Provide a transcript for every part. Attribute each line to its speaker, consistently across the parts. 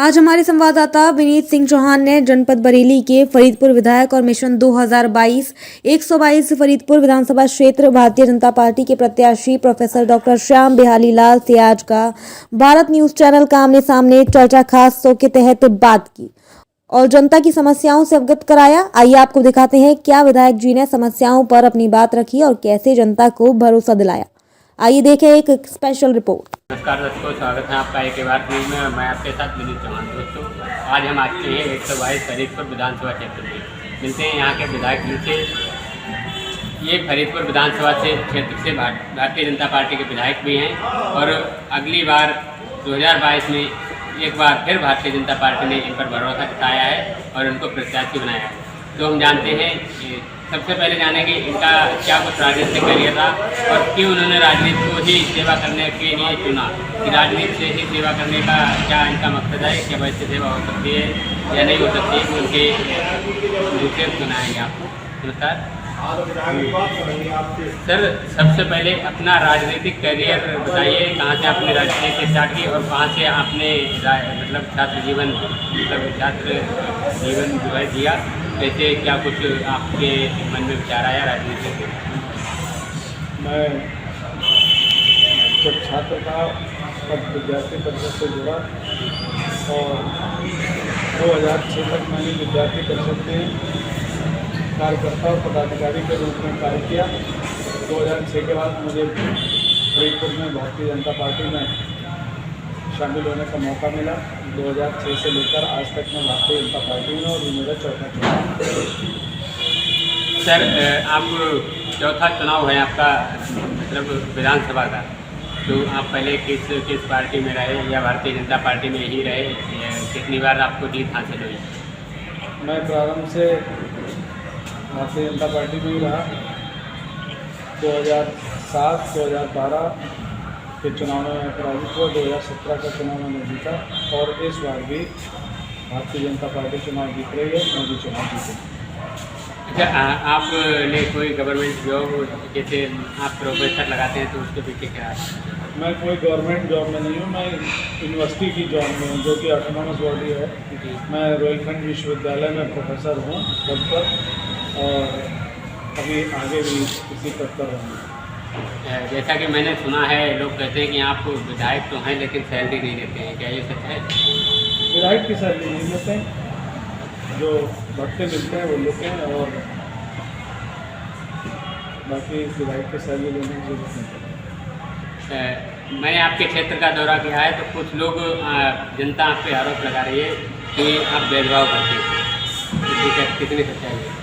Speaker 1: आज हमारे संवाददाता विनीत सिंह चौहान ने जनपद बरेली के फरीदपुर विधायक और मिशन 2022 122 फरीदपुर विधानसभा क्षेत्र भारतीय जनता पार्टी के प्रत्याशी प्रोफेसर डॉक्टर श्याम बिहारी लाल से आज का भारत न्यूज चैनल का आमने सामने चर्चा खास शो के तहत बात की और जनता की समस्याओं से अवगत कराया। आइए आपको दिखाते हैं क्या विधायक जी ने समस्याओं पर अपनी बात रखी और कैसे जनता को भरोसा दिलाया। आइए देखें एक स्पेशल रिपोर्ट।
Speaker 2: नमस्कार दोस्तों, स्वागत है आपका एक बार न्यूज में और मैं आपके साथ विनीत चौहान। दोस्तों, आज हम आते हैं 122 फरीदपुर विधानसभा क्षेत्र में, मिलते हैं यहाँ के विधायक जी से। ये फरीदपुर विधानसभा से क्षेत्र से भारतीय जनता पार्टी के विधायक भी हैं और अगली बार 2022 में एक बार फिर भारतीय जनता पार्टी ने इन पर भरोसा जताया है और उनको प्रत्याशी बनाया है। तो हम जानते हैं, सबसे पहले जानेंगे इनका क्या कुछ राजनीतिक करियर था और क्यों उन्होंने राजनीति को ही सेवा करने के लिए चुना, कि राजनीति से ही सेवा करने का क्या इनका मकसद है, क्या वैसे सेवा हो सकती है या नहीं हो सकती है, उनके दूसरे सुनाएंगे आपको। नमस्कार सर, सबसे पहले अपना राजनीतिक करियर बताइए, कहाँ से आपने राजनीति स्टार्ट की और कहाँ से आपने मतलब छात्र जीवन जो है दिया, कैसे क्या कुछ आपके मन में विचार आया राजनीति से?
Speaker 3: मैं जब छात्र था तब विद्यार्थी परिषद से जुड़ा और 2006 तक मैंने विद्यार्थी परिषद में कार्यकर्ता और पदाधिकारी के रूप में कार्य किया। 2006 के बाद मुझे फरीदपुर में भारतीय जनता पार्टी में शामिल होने का मौका मिला। 2006 से लेकर आज तक मैं भारतीय जनता पार्टी में और ये मेरा चौथा चुनाव।
Speaker 2: सर, आप चौथा चुनाव है आपका, मतलब विधानसभा का, तो आप पहले किस पार्टी में रहे या भारतीय जनता पार्टी में ही रहे, कितनी बार आपको जीत हासिल हुई?
Speaker 3: मैं प्रारंभ से भारतीय जनता पार्टी में ही रहा। 2007, 2012 के चुनाव में पराजित हुआ, 2017 का चुनाव मैंने जीता और इस बार भी भारतीय जनता पार्टी चुनाव जीत रही है, मैं भी चुनाव जीतूँ।
Speaker 2: अच्छा, आपने कोई गवर्नमेंट जॉब, जैसे आप प्रोफेसर लगाते हैं तो उसके पीछे क्या है?
Speaker 3: मैं कोई गवर्नमेंट जॉब में नहीं हूँ, मैं यूनिवर्सिटी की जॉब में हूँ जो कि ऑटोनॉमस बॉडी है। मैं रोहिलखंड विश्वविद्यालय में प्रोफेसर हूँ पद पर और अभी आगे भी इसी पद पर रहूँगा।
Speaker 2: जैसा कि मैंने सुना है, लोग कहते हैं कि आप विधायक तो हैं लेकिन सैलरी नहीं देते हैं, क्या ये सच है?
Speaker 3: विधायक की सैलरी नहीं लेते हैं, जो भत्ते मिलते हैं वो लेते हैं और बाकी विधायक की सैलरी लेने की जरूरत नहीं है।
Speaker 2: मैंने आपके क्षेत्र का दौरा किया है तो कुछ लोग, जनता आप पे आरोप लगा रही है कि आप भेदभाव करते हैं, कितनी सच्चाई है?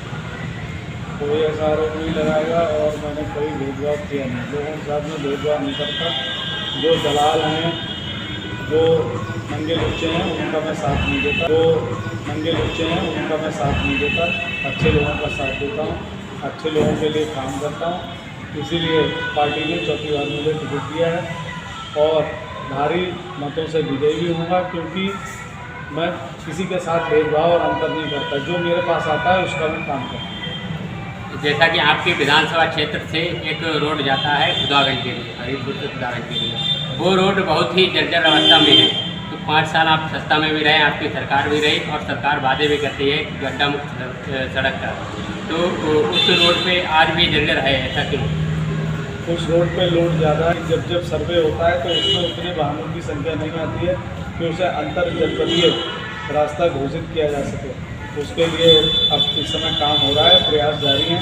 Speaker 3: कोई ऐसा आरोप नहीं लगाएगा और मैंने कोई भेदभाव किया नहीं, लोगों के साथ में भेदभाव नहीं करता। जो दलाल हैं, जो नंगे लुच्चे हैं, उनका मैं साथ नहीं देता। जो नंगे लुच्चे हैं उनका मैं साथ नहीं देता, अच्छे लोगों का साथ देता हूँ, अच्छे लोगों के लिए काम करता हूँ। इसीलिए पार्टी ने चौथी बार मुझे टिकट दिया है और भारी मतों से विजयी भी होऊंगा, क्योंकि मैं किसी के साथ भेदभाव और अंतर नहीं करता। जो मेरे पास आता है उसका मैं काम करता हूँ।
Speaker 2: जैसा कि आपके विधानसभा क्षेत्र से एक रोड जाता है खुदागंज के लिए, फरीदपुर से खुदागंज के लिए, वो रोड बहुत ही जर्जर अवस्था में है। तो 5 साल आप सत्ता में भी रहे, आपकी सरकार भी रही और सरकार वादे भी करती है गड्ढा मुक्त सड़क का, तो उस रोड पे आज भी जर्जर है, ऐसा क्यों?
Speaker 3: उस रोड पे लोड ज़्यादा है। जब सर्वे होता है तो उसमें उतने वाहनों की संख्या नहीं आती है कि उसे अंतर जनपदीय रास्ता घोषित किया जा सके। उसके लिए अब इस समय काम हो रहा है, प्रयास जारी हैं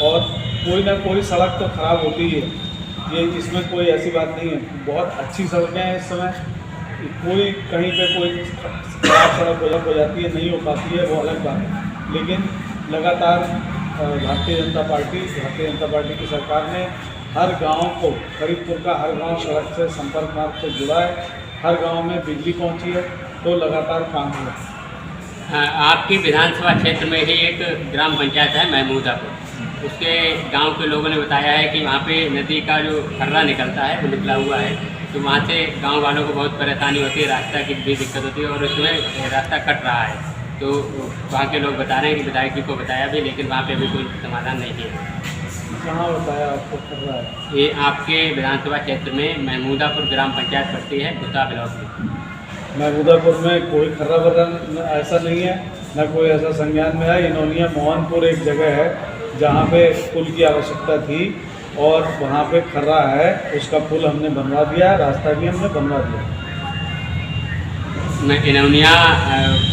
Speaker 3: और कोई ना कोई सड़क तो ख़राब होती ही है, ये इसमें कोई ऐसी बात नहीं है। बहुत अच्छी सड़कें हैं इस समय, कोई कहीं पे कोई खराब सड़क हो जाती है, नहीं हो पाती है, वो अलग बात है। लेकिन लगातार भारतीय जनता पार्टी की सरकार ने हर गांव को, फरीदपुर का हर गांव सड़क से, संपर्क मार्ग से जुड़ा है, हर गांव में बिजली पहुंची है, तो लगातार काम हुआ है।
Speaker 2: आपकी विधानसभा क्षेत्र में ही एक ग्राम पंचायत है महमूदापुर, उसके गांव के लोगों ने बताया है कि वहाँ पे नदी का जो खर्रा निकलता है वो निकला हुआ है, तो वहाँ से गांव वालों को बहुत परेशानी होती है, रास्ता की भी दिक्कत होती है और उसमें रास्ता कट रहा है। तो वहाँ के लोग बता रहे हैं कि विधायक जी को बताया भी, लेकिन वहाँ पे अभी कोई समाधान नहीं है।
Speaker 3: कहाँ बताया आपको खर्रा है?
Speaker 2: ये आपके विधानसभा क्षेत्र में महमूदापुर ग्राम पंचायत पड़ती है, गुस्सा ब्लॉक में।
Speaker 3: महमूदापुर में कोई खर्रा वर्रा ऐसा नहीं है, न कोई ऐसा संज्ञान में है। इनोनिया मोहनपुर एक जगह है जहाँ पे पुल की आवश्यकता थी और वहाँ पे खर्रा है, उसका पुल हमने बनवा दिया है, रास्ता भी हमने बनवा दिया।
Speaker 2: इनौनिया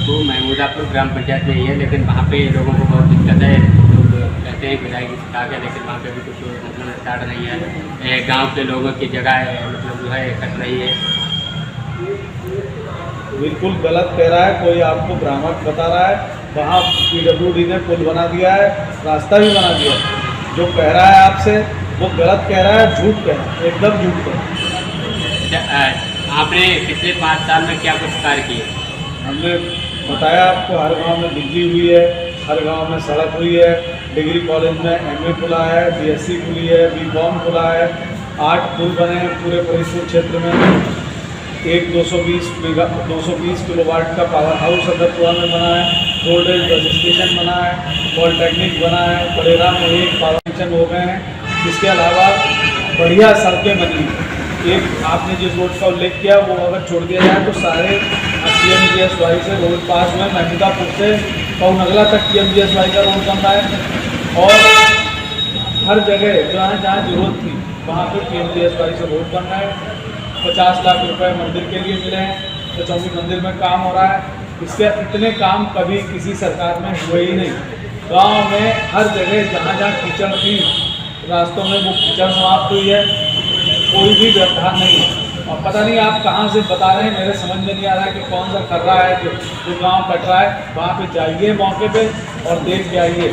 Speaker 2: को महमूदापुर ग्राम पंचायत में ही है, लेकिन वहाँ पे लोगों को बहुत दिक्कत है। लोग कहते हैं विधायक की सड़क है, लेकिन वहाँ पे भी कुछ मतलब स्टार्ट नहीं है। गांव के लोगों की जगह मतलब जो है कट रही है।
Speaker 3: बिल्कुल गलत कह रहा है, कोई आपको भ्रामक बता रहा है। वहाँ PWD ने पुल बना दिया है, रास्ता भी बना दिया है। जो कह रहा है आपसे वो गलत कह रहा है, झूठ कह रहा है, एकदम झूठ कह रहा है।
Speaker 2: आपने पिछले 5 साल में क्या कुछ कार्य किए?
Speaker 3: हमने बताया आपको, हर गांव में बिजली हुई है, हर गांव में सड़क हुई है, डिग्री कॉलेज में MA खुला है, BSc खुली है, BCom खुला है, 8 पुल बने हैं पूरे फरीदपुर क्षेत्र में। एक 220 किलोवाट का पावर हाउस अदरपुरा में बना है, रोडेज बस स्टेशन बना है, पॉलिटेक्निक बना है, बड़ेरा में एक पावर स्टेशन हो गए हैं। इसके अलावा बढ़िया सड़कें बनी। एक आपने जिस रोड का उल्लेख किया वो अगर छोड़ दिया जाए तो सारे PMGSY से रोड पास में महमूदापुर से पौनगला तक PMGSY का रोड बन रहा है और हर जगह जहाँ जहाँ जरूरत थी वहाँ पे PMGSY से रोड बन रहा है। 50 लाख रुपए मंदिर के लिए मिले हैं, तो चौकी मंदिर में काम हो रहा है। इसके इतने काम कभी किसी सरकार में हुए ही नहीं। गाँव में हर जगह जहाँ जहाँ कीचड़ थी रास्तों में वो कीचड़ समाप्त हुई है, कोई भी व्यवधान नहीं है। और पता नहीं आप कहाँ से बता रहे हैं, मेरे समझ में नहीं आ रहा है कि कौन सा कर रहा है जो गांव कट रहा है। वहाँ पे जाइए मौके पे और देख के आइए।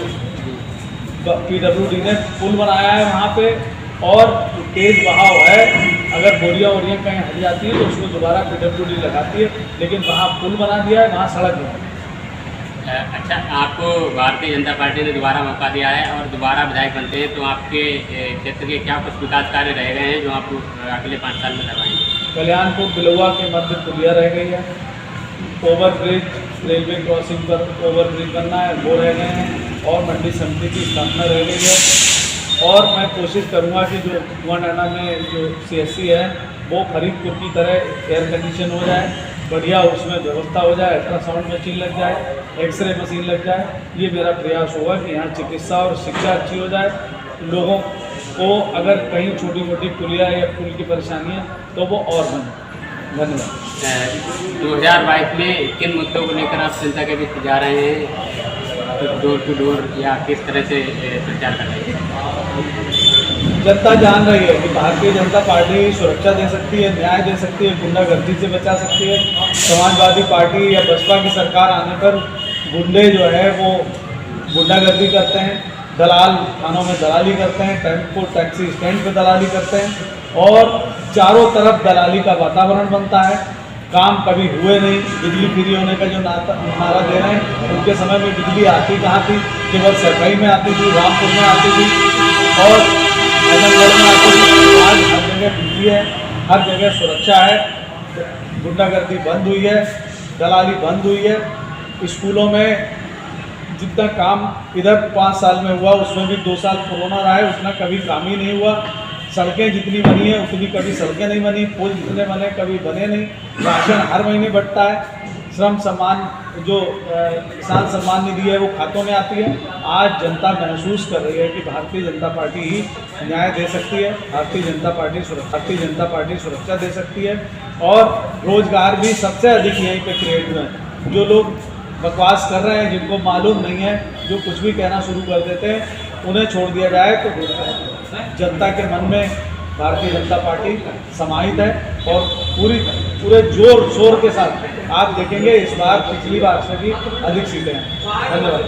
Speaker 3: PWD ने पुल बनाया है वहाँ पे और तेज बहाव है, अगर बोरियाँ वोरियाँ कहीं हट जाती है तो उसको दोबारा PWD लगाती है, लेकिन वहाँ पुल बना दिया है, वहाँ सड़क है।
Speaker 2: अच्छा, आपको भारतीय जनता पार्टी ने दोबारा मौका दिया है और दोबारा विधायक बनते हैं, तो आपके क्षेत्र के क्या कुछ विकास कार्य रह गए हैं जो आप अगले 5 साल में करवाएंगे?
Speaker 3: कल्याणपुर बिलुआ के मध्य पुलिया रह गई है, ओवरब्रिज रेलवे क्रॉसिंग पर ओवरब्रिज बनना है वो रह गए हैं और मंडी समिति की स्थापना रह गई है। और मैं कोशिश करूंगा कि जो कुआंडाना में जो CSC है वो फरीदपुर की तरह एयर कंडीशन हो जाए, बढ़िया उसमें व्यवस्था हो जाए, अल्ट्रासाउंड मशीन लग जाए, एक्सरे मशीन लग जाए। ये मेरा प्रयास होगा कि यहाँ चिकित्सा और शिक्षा अच्छी हो जाए। लोगों को अगर कहीं छोटी मोटी पुलिया या पुल की परेशानी है तो वो और बने। धन्यवाद।
Speaker 2: 2022 में किन मुद्दों को लेकर आप जनता के बीच जा रहे हैं, डोर टू डोर, या किस तरह से प्रचार कर रहे हैं?
Speaker 3: जनता जान रही है कि भारतीय जनता पार्टी सुरक्षा दे सकती है, न्याय दे सकती है, गुंडागर्दी से बचा सकती है। समाजवादी पार्टी या बसपा की सरकार आने पर गुंडे जो है वो गुंडागर्दी करते हैं, दलाल थानों में दलाली करते हैं, टेम्पो टैक्सी स्टैंड पे दलाली करते हैं और चारों तरफ दलाली का वातावरण बनता है। काम कभी हुए नहीं। बिजली फ्री होने का जो नारा दे रहे हैं, उनके समय में बिजली आती कहाँ थी? केवल सरकई में आती थी, रामपुर में आती थी और आजमगढ़ में आती थी। आज हर जगह बिजली है, हर जगह सुरक्षा है, गुंडागर्दी बंद हुई है, दलाली बंद हुई है। स्कूलों में जितना काम इधर 5 साल में हुआ उसमें भी 2 साल कोरोना रहा है, उतना कभी काम ही नहीं हुआ। सड़कें जितनी बनी है उतनी कभी सड़कें नहीं बनी, पुल जितने बने कभी बने नहीं। राशन हर महीने बढ़ता है, श्रम सम्मान जो किसान सम्मान निधि है वो खातों में आती है। आज जनता महसूस कर रही है कि भारतीय जनता पार्टी ही न्याय दे सकती है, भारतीय जनता पार्टी सुरक्षा दे सकती है और रोजगार भी सबसे अधिक यहीं पे क्रिएट हुए हैं। जो लोग बकवास कर रहे हैं, जिनको मालूम नहीं है, जो कुछ भी कहना शुरू कर देते हैं, उन्हें छोड़ दिया जाए तो जनता के मन में भारतीय जनता पार्टी समाहित है और पूरे जोर शोर के साथ आप देखेंगे इस बार पिछली बार से भी अधिक सीटें हैं। धन्यवाद।